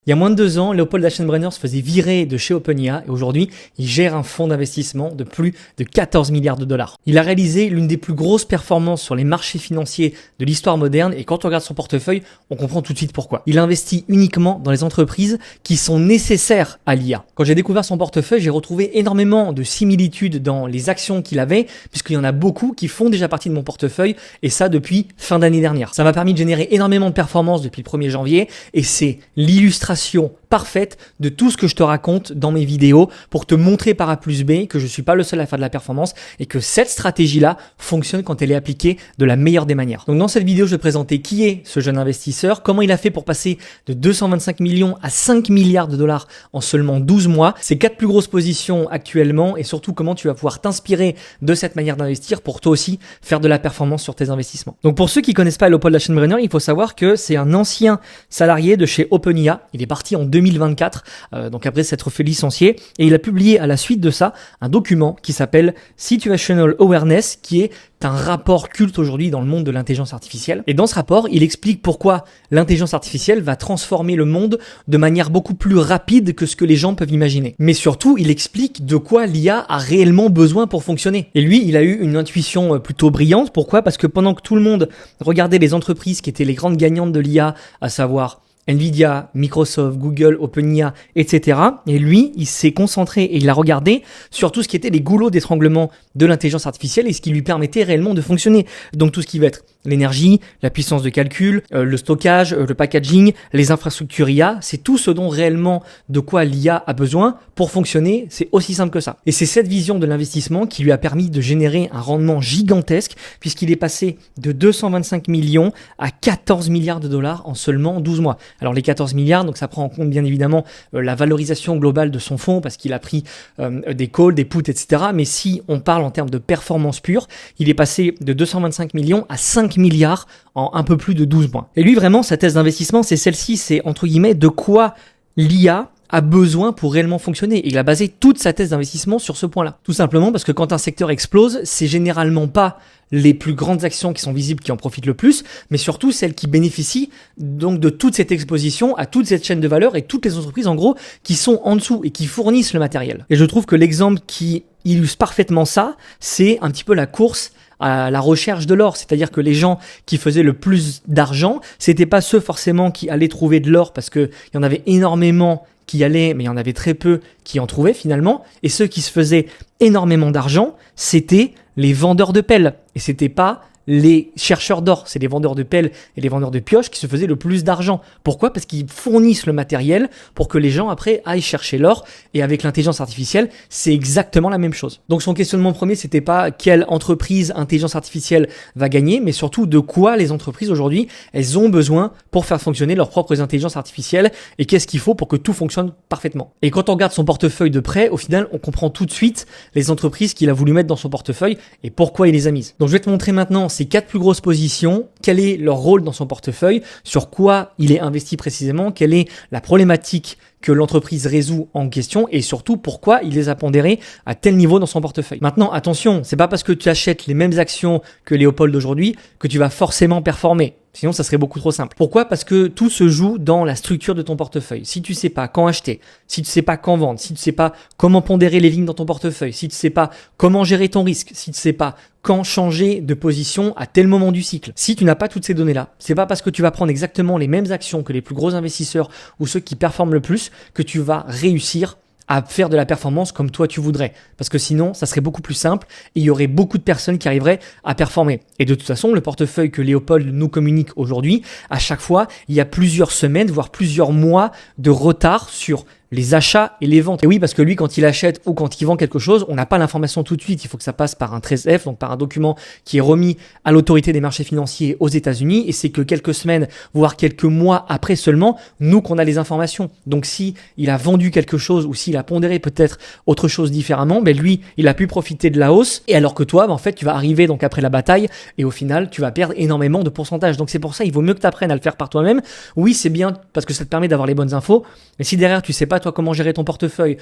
Il y a moins de 2 ans, Leopold Aschenbrenner se faisait virer de chez OpenAI et aujourd'hui, il gère un fonds d'investissement de plus de 14 milliards de dollars. Il a réalisé l'une des plus grosses performances sur les marchés financiers de l'histoire moderne et quand on regarde son portefeuille, on comprend tout de suite pourquoi. Il investit uniquement dans les entreprises qui sont nécessaires à l'IA. Quand j'ai découvert son portefeuille, j'ai retrouvé énormément de similitudes dans les actions qu'il avait puisqu'il y en a beaucoup qui font déjà partie de mon portefeuille et ça depuis fin d'année dernière. Ça m'a permis de générer énormément de performances depuis le 1er janvier et c'est l'illustration parfaite de tout ce que je te raconte dans mes vidéos pour te montrer par A plus B que je suis pas le seul à faire de la performance et que cette stratégie-là fonctionne quand elle est appliquée de la meilleure des manières. Donc dans cette vidéo, je vais te présenter qui est ce jeune investisseur, comment il a fait pour passer de 225 millions à 5 milliards de dollars en seulement 12 mois, ses 4 plus grosses positions actuellement et surtout comment tu vas pouvoir t'inspirer de cette manière d'investir pour toi aussi faire de la performance sur tes investissements. Donc pour ceux qui connaissent pas Leopold Aschenbrenner, il faut savoir que c'est un ancien salarié de chez OpenAI. Il est parti en 2024, donc après s'être fait licencier, et il a publié à la suite de ça un document qui s'appelle Situational Awareness, qui est un rapport culte aujourd'hui dans le monde de l'intelligence artificielle. Et dans ce rapport, il explique pourquoi l'intelligence artificielle va transformer le monde de manière beaucoup plus rapide que ce que les gens peuvent imaginer. Mais surtout, il explique de quoi l'IA a réellement besoin pour fonctionner. Et lui, il a eu une intuition plutôt brillante. Pourquoi ? Parce que pendant que tout le monde regardait les entreprises qui étaient les grandes gagnantes de l'IA, à savoir Nvidia, Microsoft, Google, OpenAI, etc. Et lui, il s'est concentré et il a regardé sur tout ce qui était les goulots d'étranglement de l'intelligence artificielle et ce qui lui permettait réellement de fonctionner. Donc tout ce qui va être l'énergie, la puissance de calcul, le stockage, le packaging, les infrastructures IA, c'est tout ce dont réellement de quoi l'IA a besoin pour fonctionner. C'est aussi simple que ça. Et c'est cette vision de l'investissement qui lui a permis de générer un rendement gigantesque puisqu'il est passé de 225 millions à 14 milliards de dollars en seulement 12 mois. Alors les 14 milliards, donc ça prend en compte bien évidemment la valorisation globale de son fonds parce qu'il a pris des calls, des puts, etc. Mais si on parle en termes de performance pure, il est passé de 225 millions à 5 milliards en un peu plus de 12 mois. Et lui vraiment, sa thèse d'investissement, c'est celle-ci, c'est entre guillemets de quoi l'IA a besoin pour réellement fonctionner. Et il a basé toute sa thèse d'investissement sur ce point-là. Tout simplement parce que quand un secteur explose, c'est généralement pas les plus grandes actions qui sont visibles qui en profitent le plus, mais surtout celles qui bénéficient donc de toute cette exposition à toute cette chaîne de valeur et toutes les entreprises en gros qui sont en dessous et qui fournissent le matériel. Et je trouve que l'exemple qui illustre parfaitement ça, c'est un petit peu la course à la recherche de l'or, c'est-à-dire que les gens qui faisaient le plus d'argent, c'était pas ceux forcément qui allaient trouver de l'or parce que il y en avait énormément qui y allaient, mais il y en avait très peu qui en trouvaient finalement, et ceux qui se faisaient énormément d'argent, c'était les vendeurs de pelles, et c'était pas les chercheurs d'or, c'est les vendeurs de pelles et les vendeurs de pioches qui se faisaient le plus d'argent. Pourquoi ? Parce qu'ils fournissent le matériel pour que les gens après aillent chercher l'or, et avec l'intelligence artificielle, c'est exactement la même chose. Donc son questionnement premier, c'était pas quelle entreprise intelligence artificielle va gagner, mais surtout de quoi les entreprises aujourd'hui, elles ont besoin pour faire fonctionner leurs propres intelligences artificielles, et qu'est-ce qu'il faut pour que tout fonctionne parfaitement. Et quand on regarde son portefeuille de près, au final, on comprend tout de suite les entreprises qu'il a voulu mettre dans son portefeuille et pourquoi il les a mises. Donc je vais te montrer maintenant ces 4 plus grosses positions, quel est leur rôle dans son portefeuille, sur quoi il est investi précisément, quelle est la problématique que l'entreprise résout en question et surtout pourquoi il les a pondérées à tel niveau dans son portefeuille. Maintenant, attention, c'est pas parce que tu achètes les mêmes actions que Leopold d'aujourd'hui que tu vas forcément performer. Sinon, ça serait beaucoup trop simple. Pourquoi ? Parce que tout se joue dans la structure de ton portefeuille. Si tu sais pas quand acheter, si tu sais pas quand vendre, si tu sais pas comment pondérer les lignes dans ton portefeuille, si tu sais pas comment gérer ton risque, si tu sais pas quand changer de position à tel moment du cycle, si tu n'as pas toutes ces données-là, c'est pas parce que tu vas prendre exactement les mêmes actions que les plus gros investisseurs ou ceux qui performent le plus que tu vas réussir à faire de la performance comme toi tu voudrais. Parce que sinon, ça serait beaucoup plus simple et il y aurait beaucoup de personnes qui arriveraient à performer. Et de toute façon, le portefeuille que Leopold nous communique aujourd'hui, à chaque fois, il y a plusieurs semaines, voire plusieurs mois de retard sur les achats et les ventes. Et oui, parce que lui, quand il achète ou quand il vend quelque chose, on n'a pas l'information tout de suite. Il faut que ça passe par un 13F, donc par un document qui est remis à l'autorité des marchés financiers aux États-Unis. Et c'est que quelques semaines, voire quelques mois après seulement, nous, qu'on a les informations. Donc si il a vendu quelque chose ou s'il a pondéré peut-être autre chose différemment, ben lui, il a pu profiter de la hausse. Et alors que toi, ben en fait, tu vas arriver donc après la bataille et au final, tu vas perdre énormément de pourcentage. Donc c'est pour ça, il vaut mieux que tu apprennes à le faire par toi-même. Oui, c'est bien parce que ça te permet d'avoir les bonnes infos. Mais si derrière, tu sais pas toi comment gérer ton portefeuille,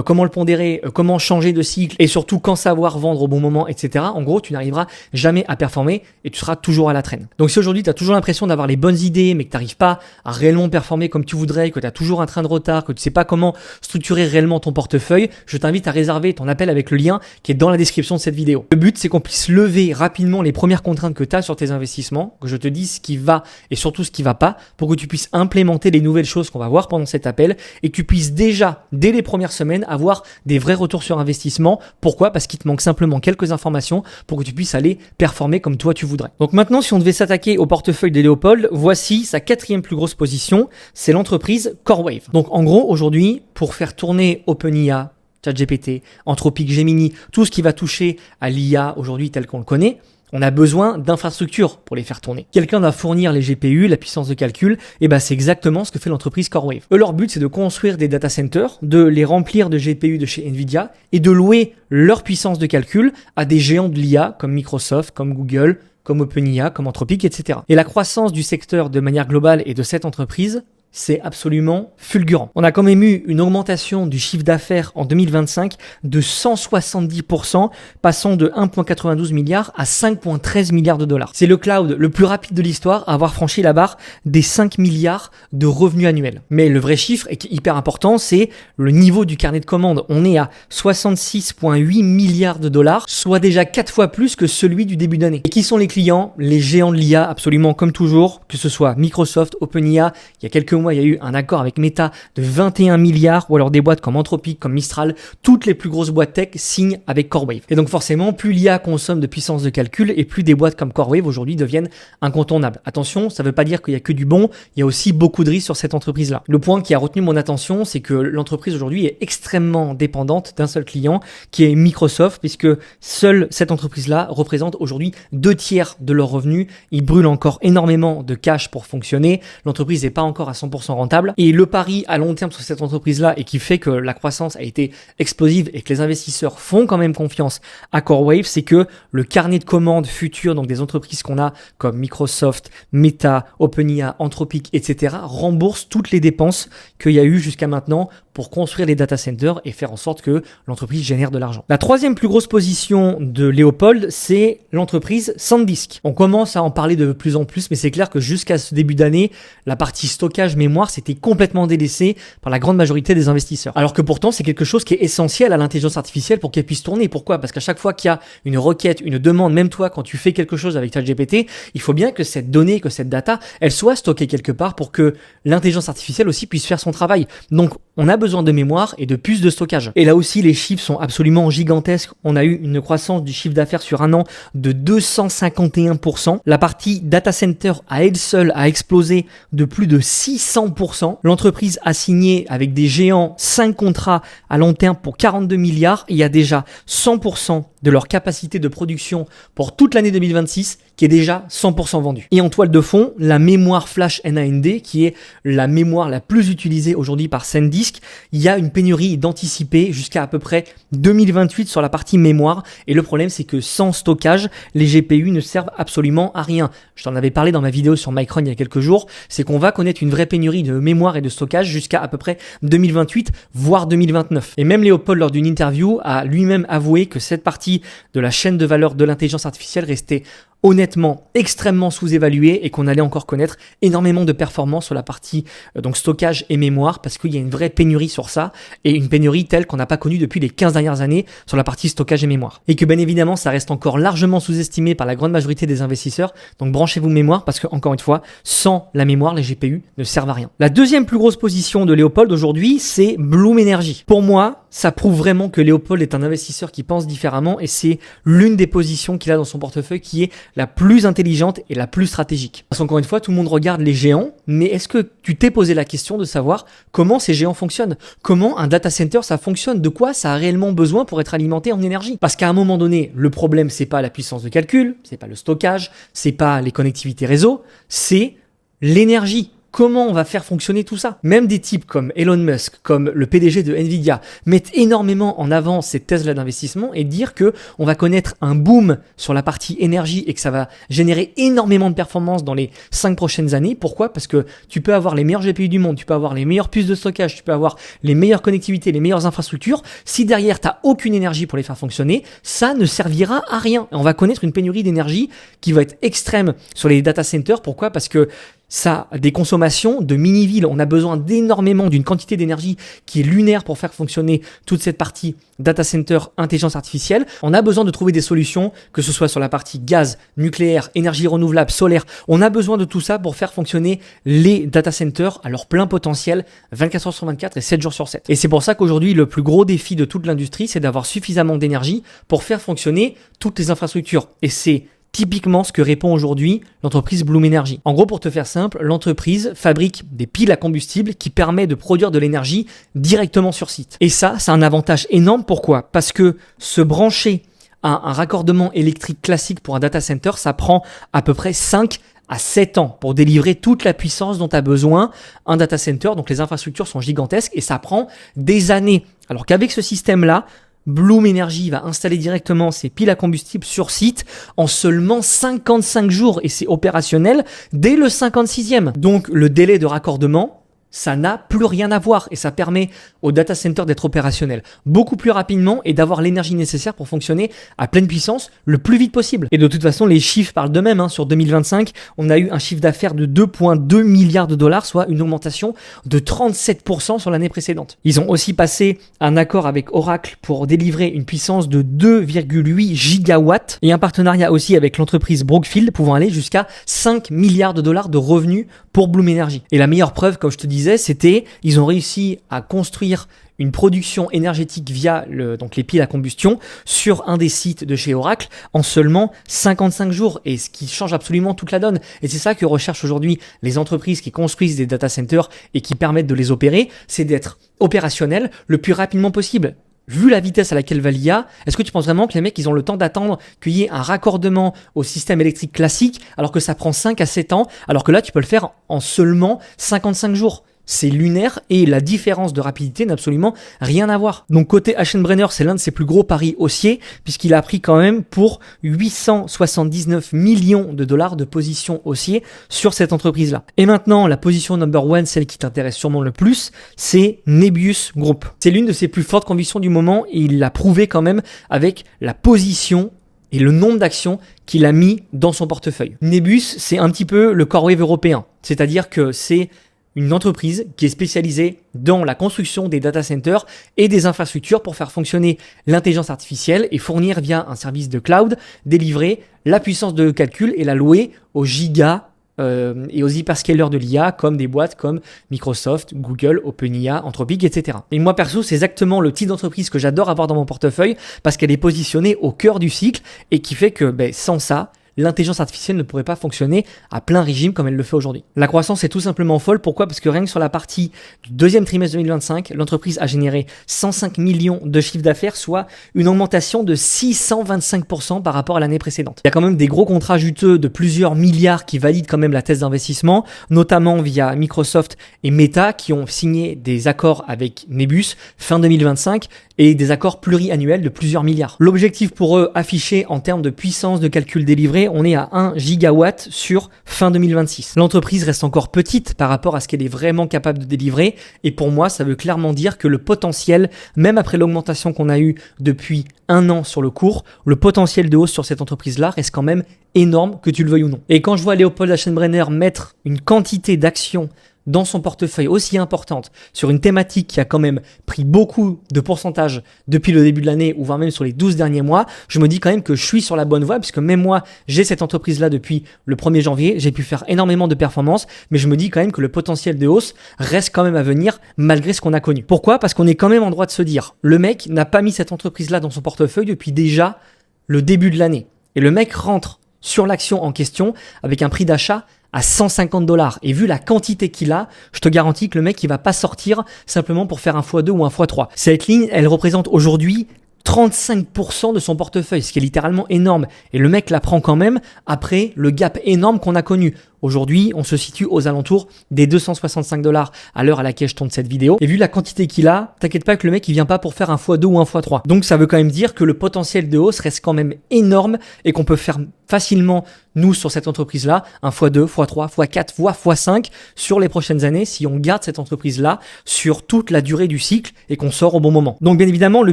comment le pondérer, comment changer de cycle et surtout quand savoir vendre au bon moment, etc. En gros, tu n'arriveras jamais à performer et tu seras toujours à la traîne. Donc si aujourd'hui tu as toujours l'impression d'avoir les bonnes idées mais que tu n'arrives pas à réellement performer comme tu voudrais, que tu as toujours un train de retard, que tu sais pas comment structurer réellement ton portefeuille, je t'invite à réserver ton appel avec le lien qui est dans la description de cette vidéo. Le but, c'est qu'on puisse lever rapidement les premières contraintes que tu as sur tes investissements, que je te dise ce qui va et surtout ce qui va pas pour que tu puisses implémenter les nouvelles choses qu'on va voir pendant cet appel et que tu puisses déjà, dès les premières semaines, avoir des vrais retours sur investissement. Pourquoi ? Parce qu'il te manque simplement quelques informations pour que tu puisses aller performer comme toi tu voudrais. Donc maintenant, si on devait s'attaquer au portefeuille de Léopold, voici sa 4e plus grosse position, c'est l'entreprise CoreWave. Donc en gros, aujourd'hui, pour faire tourner OpenIA, ChatGPT, Anthropic, Gemini, tout ce qui va toucher à l'IA aujourd'hui tel qu'on le connaît, on a besoin d'infrastructures pour les faire tourner. Quelqu'un doit fournir les GPU, la puissance de calcul, et c'est exactement ce que fait l'entreprise CoreWave. Eux, leur but, c'est de construire des data centers, de les remplir de GPU de chez Nvidia et de louer leur puissance de calcul à des géants de l'IA comme Microsoft, comme Google, comme OpenIA, comme Anthropic, etc. Et la croissance du secteur de manière globale et de cette entreprise, c'est absolument fulgurant. On a quand même eu une augmentation du chiffre d'affaires en 2025 de 170%, passant de 1,92 milliards à 5,13 milliards de dollars. C'est le cloud le plus rapide de l'histoire à avoir franchi la barre des 5 milliards de revenus annuels. Mais le vrai chiffre, et qui est hyper important, c'est le niveau du carnet de commandes. On est à 66,8 milliards de dollars, soit déjà 4 fois plus que celui du début d'année. Et qui sont les clients ? Les géants de l'IA, absolument comme toujours, que ce soit Microsoft, OpenIA, il y a quelques mois, il y a eu un accord avec Meta de 21 milliards, ou alors des boîtes comme Anthropic, comme Mistral, toutes les plus grosses boîtes tech signent avec CoreWave. Et donc forcément, plus l'IA consomme de puissance de calcul et plus des boîtes comme CoreWave aujourd'hui deviennent incontournables. Attention, ça ne veut pas dire qu'il y a que du bon, il y a aussi beaucoup de risques sur cette entreprise-là. Le point qui a retenu mon attention, c'est que l'entreprise aujourd'hui est extrêmement dépendante d'un seul client, qui est Microsoft, puisque seule cette entreprise-là représente aujourd'hui 2/3 de leurs revenus. Ils brûlent encore énormément de cash pour fonctionner. L'entreprise n'est pas encore à 100% rentable. Et le pari à long terme sur cette entreprise-là et qui fait que la croissance a été explosive et que les investisseurs font quand même confiance à CoreWave, c'est que le carnet de commandes futur, donc des entreprises qu'on a comme Microsoft, Meta, OpenIA, Anthropic, etc., rembourse toutes les dépenses qu'il y a eu jusqu'à maintenant pour construire les data centers et faire en sorte que l'entreprise génère de l'argent. La 3e plus grosse position de Léopold, c'est l'entreprise SanDisk. On commence à en parler de plus en plus, mais c'est clair que jusqu'à ce début d'année, la partie stockage mémoire s'était complètement délaissée par la grande majorité des investisseurs. Alors que pourtant, c'est quelque chose qui est essentiel à l'intelligence artificielle pour qu'elle puisse tourner. Pourquoi ? Parce qu'à chaque fois qu'il y a une requête, une demande, même toi, quand tu fais quelque chose avec ChatGPT, il faut bien que cette donnée, que cette data, elle soit stockée quelque part pour que l'intelligence artificielle aussi puisse faire son travail. Donc, on a besoin de mémoire et de puces de stockage. Et là aussi, les chiffres sont absolument gigantesques. On a eu une croissance du chiffre d'affaires sur un an de 251%. La partie data center à elle seule a explosé de plus de 600%. L'entreprise a signé avec des géants 5 contrats à long terme pour 42 milliards. Il y a déjà 100% de leur capacité de production pour toute l'année 2026 qui est déjà 100% vendue. Et en toile de fond, la mémoire flash NAND qui est la mémoire la plus utilisée aujourd'hui par SanDisk. Il y a une pénurie d'anticipée jusqu'à peu près 2028 sur la partie mémoire. Et le problème, c'est que sans stockage, les GPU ne servent absolument à rien. Je t'en avais parlé dans ma vidéo sur Micron il y a quelques jours. C'est qu'on va connaître une vraie pénurie de mémoire et de stockage jusqu'à à peu près 2028, voire 2029. Et même Léopold, lors d'une interview, a lui-même avoué que cette partie de la chaîne de valeur de l'intelligence artificielle restait honnêtement extrêmement sous-évalué et qu'on allait encore connaître énormément de performances sur la partie donc stockage et mémoire parce qu'il y a une vraie pénurie sur ça et une pénurie telle qu'on n'a pas connue depuis les 15 dernières années sur la partie stockage et mémoire. Et que bien évidemment ça reste encore largement sous-estimé par la grande majorité des investisseurs, donc branchez-vous mémoire parce que encore une fois, sans la mémoire, les GPU ne servent à rien. La 2e plus grosse position de Léopold aujourd'hui, c'est Bloom Energy. Pour moi, ça prouve vraiment que Léopold est un investisseur qui pense différemment et c'est l'une des positions qu'il a dans son portefeuille qui est la plus intelligente et la plus stratégique. Parce qu'encore une fois, tout le monde regarde les géants, mais est-ce que tu t'es posé la question de savoir comment ces géants fonctionnent ? Comment un data center ça fonctionne ? De quoi ça a réellement besoin pour être alimenté en énergie ? Parce qu'à un moment donné, le problème c'est pas la puissance de calcul, c'est pas le stockage, c'est pas les connectivités réseau, c'est l'énergie. comment on va faire fonctionner tout ça? Même des types comme Elon Musk, comme le PDG de Nvidia, mettent énormément en avant ces thèses-là d'investissement et dire que on va connaître un boom sur la partie énergie et que ça va générer énormément de performances dans les 5 prochaines années. Pourquoi? Parce que tu peux avoir les meilleurs GPU du monde, tu peux avoir les meilleures puces de stockage, tu peux avoir les meilleures connectivités, les meilleures infrastructures. Si derrière, tu n'as aucune énergie pour les faire fonctionner, ça ne servira à rien. Et on va connaître une pénurie d'énergie qui va être extrême sur les data centers. Pourquoi? Parce que ça a des consommations de mini-villes. On a besoin d'énormément d'une quantité d'énergie qui est lunaire pour faire fonctionner toute cette partie data center, intelligence artificielle. On a besoin de trouver des solutions, que ce soit sur la partie gaz, nucléaire, énergie renouvelable, solaire. On a besoin de tout ça pour faire fonctionner les data centers à leur plein potentiel 24 heures sur 24 et 7 jours sur 7. Et c'est pour ça qu'aujourd'hui, le plus gros défi de toute l'industrie, c'est d'avoir suffisamment d'énergie pour faire fonctionner toutes les infrastructures. Et c'est typiquement ce que répond aujourd'hui l'entreprise Bloom Energy. En gros, pour te faire simple, l'entreprise fabrique des piles à combustible qui permettent de produire de l'énergie directement sur site. Et ça, c'est un avantage énorme. Pourquoi? Parce que se brancher à un raccordement électrique classique pour un data center, ça prend à peu près 5 à 7 ans pour délivrer toute la puissance dont a besoin un data center. Donc les infrastructures sont gigantesques et ça prend des années. Alors qu'avec ce système-là, Bloom Energy va installer directement ses piles à combustible sur site en seulement 55 jours et c'est opérationnel dès le 56e. Donc le délai de raccordement, ça n'a plus rien à voir et ça permet au data center d'être opérationnel beaucoup plus rapidement et d'avoir l'énergie nécessaire pour fonctionner à pleine puissance le plus vite possible. Et de toute façon, les chiffres parlent d'eux-mêmes. Sur 2025, on a eu un chiffre d'affaires de 2,2 milliards de dollars, soit une augmentation de 37% sur l'année précédente. Ils ont aussi passé un accord avec Oracle pour délivrer une puissance de 2,8 gigawatts et un partenariat aussi avec l'entreprise Brookfield pouvant aller jusqu'à 5 milliards de dollars de revenus pour Bloom Energy. Et la meilleure preuve, comme je te disais, c'était ils ont réussi à construire une production énergétique via donc les piles à combustion sur un des sites de chez Oracle en seulement 55 jours et ce qui change absolument toute la donne. Et c'est ça que recherchent aujourd'hui les entreprises qui construisent des data centers et qui permettent de les opérer, c'est d'être opérationnel le plus rapidement possible. Vu la vitesse à laquelle va l'IA, est-ce que tu penses vraiment que les mecs, ils ont le temps d'attendre qu'il y ait un raccordement au système électrique classique alors que ça prend 5 à 7 ans, alors que là, tu peux le faire en seulement 55 jours? C'est lunaire et la différence de rapidité n'a absolument rien à voir. Donc côté Aschenbrenner, c'est l'un de ses plus gros paris haussiers puisqu'il a pris quand même pour 879 millions de dollars de position haussier sur cette entreprise-là. Et maintenant, la position number one, celle qui t'intéresse sûrement le plus, c'est Nebius Group. C'est l'une de ses plus fortes convictions du moment et il l'a prouvé quand même avec la position et le nombre d'actions qu'il a mis dans son portefeuille. Nebius, c'est un petit peu le CoreWeave européen, c'est-à-dire que c'est une entreprise qui est spécialisée dans la construction des data centers et des infrastructures pour faire fonctionner l'intelligence artificielle et fournir via un service de cloud, délivrer la puissance de calcul et la louer aux gigas et aux hyperscalers de l'IA comme des boîtes comme Microsoft, Google, OpenIA, Anthropic, etc. Et moi perso, c'est exactement le type d'entreprise que j'adore avoir dans mon portefeuille parce qu'elle est positionnée au cœur du cycle et qui fait que sans ça, l'intelligence artificielle ne pourrait pas fonctionner à plein régime comme elle le fait aujourd'hui. La croissance est tout simplement folle. Pourquoi? Parce que rien que sur la partie du deuxième trimestre 2025, l'entreprise a généré 105 millions de chiffre d'affaires, soit une augmentation de 625% par rapport à l'année précédente. Il y a quand même des gros contrats juteux de plusieurs milliards qui valident quand même la thèse d'investissement, notamment via Microsoft et Meta qui ont signé des accords avec Nebius fin 2025 et des accords pluriannuels de plusieurs milliards. L'objectif pour eux affiché en termes de puissance de calcul délivrée, on est à 1 gigawatt sur fin 2026. L'entreprise reste encore petite par rapport à ce qu'elle est vraiment capable de délivrer et pour moi, ça veut clairement dire que le potentiel, même après l'augmentation qu'on a eue depuis un an sur le cours, le potentiel de hausse sur cette entreprise-là reste quand même énorme, que tu le veuilles ou non. Et quand je vois Léopold Aschenbrenner mettre une quantité d'actions dans son portefeuille aussi importante sur une thématique qui a quand même pris beaucoup de pourcentage depuis le début de l'année ou voire même sur les 12 derniers mois, je me dis quand même que je suis sur la bonne voie puisque même moi, j'ai cette entreprise-là depuis le 1er janvier, j'ai pu faire énormément de performances, mais je me dis quand même que le potentiel de hausse reste quand même à venir malgré ce qu'on a connu. Pourquoi? Parce qu'on est quand même en droit de se dire, le mec n'a pas mis cette entreprise-là dans son portefeuille depuis déjà le début de l'année. Et le mec rentre sur l'action en question avec un prix d'achat à 150 $. Et vu la quantité qu'il a, je te garantis que le mec, il va pas sortir simplement pour faire un x2 ou un x3. Cette ligne, elle représente aujourd'hui 35% de son portefeuille, ce qui est littéralement énorme. Et le mec la prend quand même après le gap énorme qu'on a connu. Aujourd'hui, on se situe aux alentours des 265 $ à l'heure à laquelle je tourne cette vidéo. Et vu la quantité qu'il a, t'inquiète pas que le mec il vient pas pour faire un x2 ou un x3. Donc ça veut quand même dire que le potentiel de hausse reste quand même énorme et qu'on peut faire facilement, nous, sur cette entreprise-là, un x2, x3, x4, voire x5 sur les prochaines années si on garde cette entreprise-là sur toute la durée du cycle et qu'on sort au bon moment. Donc bien évidemment, le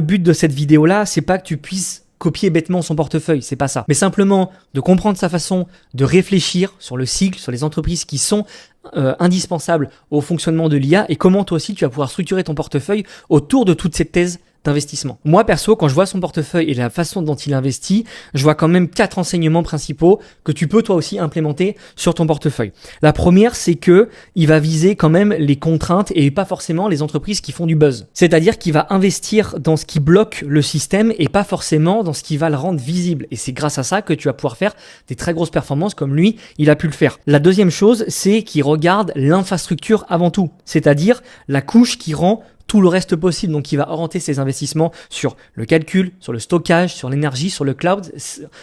but de cette vidéo-là, c'est pas que tu puisses copier bêtement son portefeuille, c'est pas ça. Mais simplement de comprendre sa façon de réfléchir sur le cycle, sur les entreprises qui sont indispensables au fonctionnement de l'IA et comment toi aussi tu vas pouvoir structurer ton portefeuille autour de toute cette thèse d'investissement. Moi perso, quand je vois son portefeuille et la façon dont il investit, je vois quand même 4 enseignements principaux que tu peux toi aussi implémenter sur ton portefeuille. La première, c'est que il va viser quand même les contraintes et pas forcément les entreprises qui font du buzz. C'est-à-dire qu'il va investir dans ce qui bloque le système et pas forcément dans ce qui va le rendre visible. Et c'est grâce à ça que tu vas pouvoir faire des très grosses performances comme lui, il a pu le faire. La deuxième chose, c'est qu'il regarde l'infrastructure avant tout. C'est-à-dire la couche qui rend tout le reste possible. Donc, il va orienter ses investissements sur le calcul, sur le stockage, sur l'énergie, sur le cloud.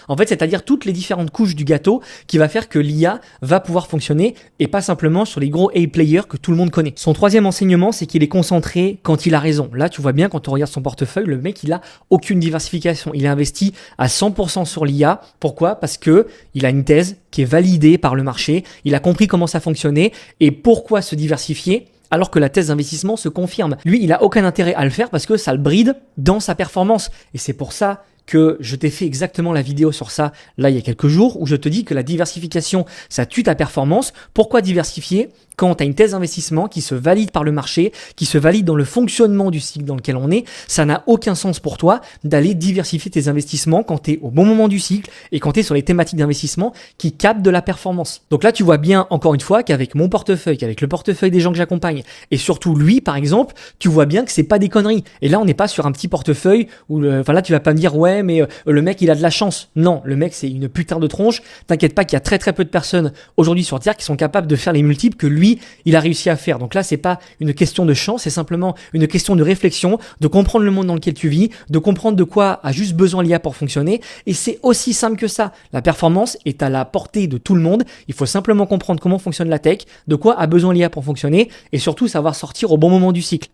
En fait, c'est-à-dire toutes les différentes couches du gâteau qui va faire que l'IA va pouvoir fonctionner et pas simplement sur les gros A-players que tout le monde connaît. Son troisième enseignement, c'est qu'il est concentré quand il a raison. Là, tu vois bien quand on regarde son portefeuille, le mec, il a aucune diversification. Il est investi à 100% sur l'IA. Pourquoi? Parce que il a une thèse qui est validée par le marché. Il a compris comment ça fonctionnait et pourquoi se diversifier alors que la thèse d'investissement se confirme. Lui, il a aucun intérêt à le faire parce que ça le bride dans sa performance. Et c'est pour ça que je t'ai fait exactement la vidéo sur ça, là, il y a quelques jours, où je te dis que la diversification, ça tue ta performance. Pourquoi diversifier quand tu as une thèse d'investissement qui se valide par le marché, qui se valide dans le fonctionnement du cycle dans lequel on est? Ça n'a aucun sens pour toi d'aller diversifier tes investissements quand tu es au bon moment du cycle et quand tu es sur les thématiques d'investissement qui captent de la performance. Donc là, tu vois bien, encore une fois, qu'avec mon portefeuille, qu'avec le portefeuille des gens que j'accompagne, et surtout lui, par exemple, tu vois bien que c'est pas des conneries. Et là, on n'est pas sur un petit portefeuille où, là, tu vas pas me dire, ouais, mais le mec, il a de la chance. Non, le mec, c'est une putain de tronche. T'inquiète pas qu'il y a très très peu de personnes aujourd'hui sur Terre qui sont capables de faire les multiples que lui, il a réussi à faire. Donc là, c'est pas une question de chance, c'est simplement une question de réflexion, de comprendre le monde dans lequel tu vis, de comprendre de quoi a juste besoin l'IA pour fonctionner. Et c'est aussi simple que ça. La performance est à la portée de tout le monde. Il faut simplement comprendre comment fonctionne la tech, de quoi a besoin l'IA pour fonctionner et surtout savoir sortir au bon moment du cycle.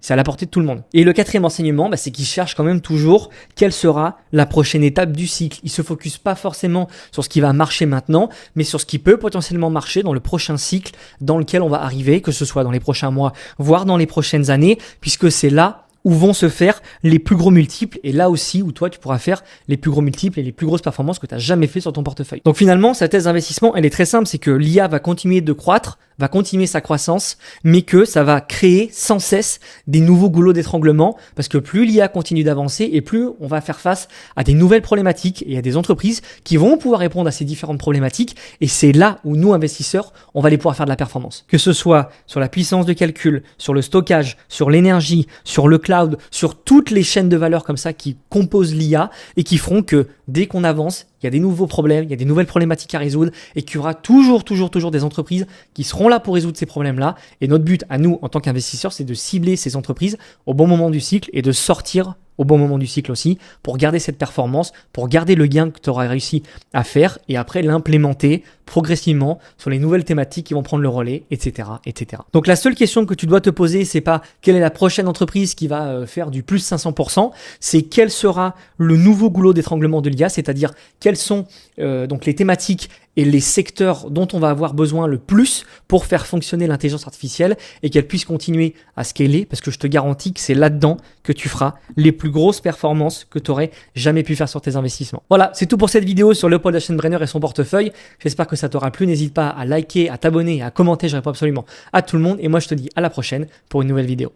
C'est à la portée de tout le monde. Et le quatrième enseignement, c'est qu'il cherche quand même toujours quelle sera la prochaine étape du cycle. Il se focus pas forcément sur ce qui va marcher maintenant, mais sur ce qui peut potentiellement marcher dans le prochain cycle dans lequel on va arriver, que ce soit dans les prochains mois, voire dans les prochaines années, puisque c'est là où vont se faire les plus gros multiples et là aussi où toi tu pourras faire les plus gros multiples et les plus grosses performances que tu n'as jamais fait sur ton portefeuille. Donc finalement, sa thèse d'investissement, elle est très simple, c'est que l'IA va continuer de croître, va continuer sa croissance, mais que ça va créer sans cesse des nouveaux goulots d'étranglement parce que plus l'IA continue d'avancer et plus on va faire face à des nouvelles problématiques et à des entreprises qui vont pouvoir répondre à ces différentes problématiques et c'est là où nous, investisseurs, on va aller pouvoir faire de la performance. Que ce soit sur la puissance de calcul, sur le stockage, sur l'énergie, sur le cloud, sur toutes les chaînes de valeur comme ça qui composent l'IA et qui feront que dès qu'on avance, il y a des nouveaux problèmes, il y a des nouvelles problématiques à résoudre et qu'il y aura toujours des entreprises qui seront là pour résoudre ces problèmes-là. Et notre but à nous, en tant qu'investisseurs, c'est de cibler ces entreprises au bon moment du cycle et de sortir au bon moment du cycle aussi pour garder cette performance, pour garder le gain que tu auras réussi à faire et après l'implémenter progressivement sur les nouvelles thématiques qui vont prendre le relais, etc., etc. Donc la seule question que tu dois te poser, c'est pas quelle est la prochaine entreprise qui va faire du plus 500%, c'est quel sera le nouveau goulot d'étranglement de l'IA, c'est-à-dire quelles sont donc les thématiques et les secteurs dont on va avoir besoin le plus pour faire fonctionner l'intelligence artificielle et qu'elle puisse continuer à scaler parce que je te garantis que c'est là-dedans que tu feras les plus grosses performances que tu aurais jamais pu faire sur tes investissements. Voilà, c'est tout pour cette vidéo sur Leopold Aschenbrenner et son portefeuille. J'espère que ça t'aura plu. N'hésite pas à liker, à t'abonner, à commenter. Je réponds absolument à tout le monde et moi je te dis à la prochaine pour une nouvelle vidéo.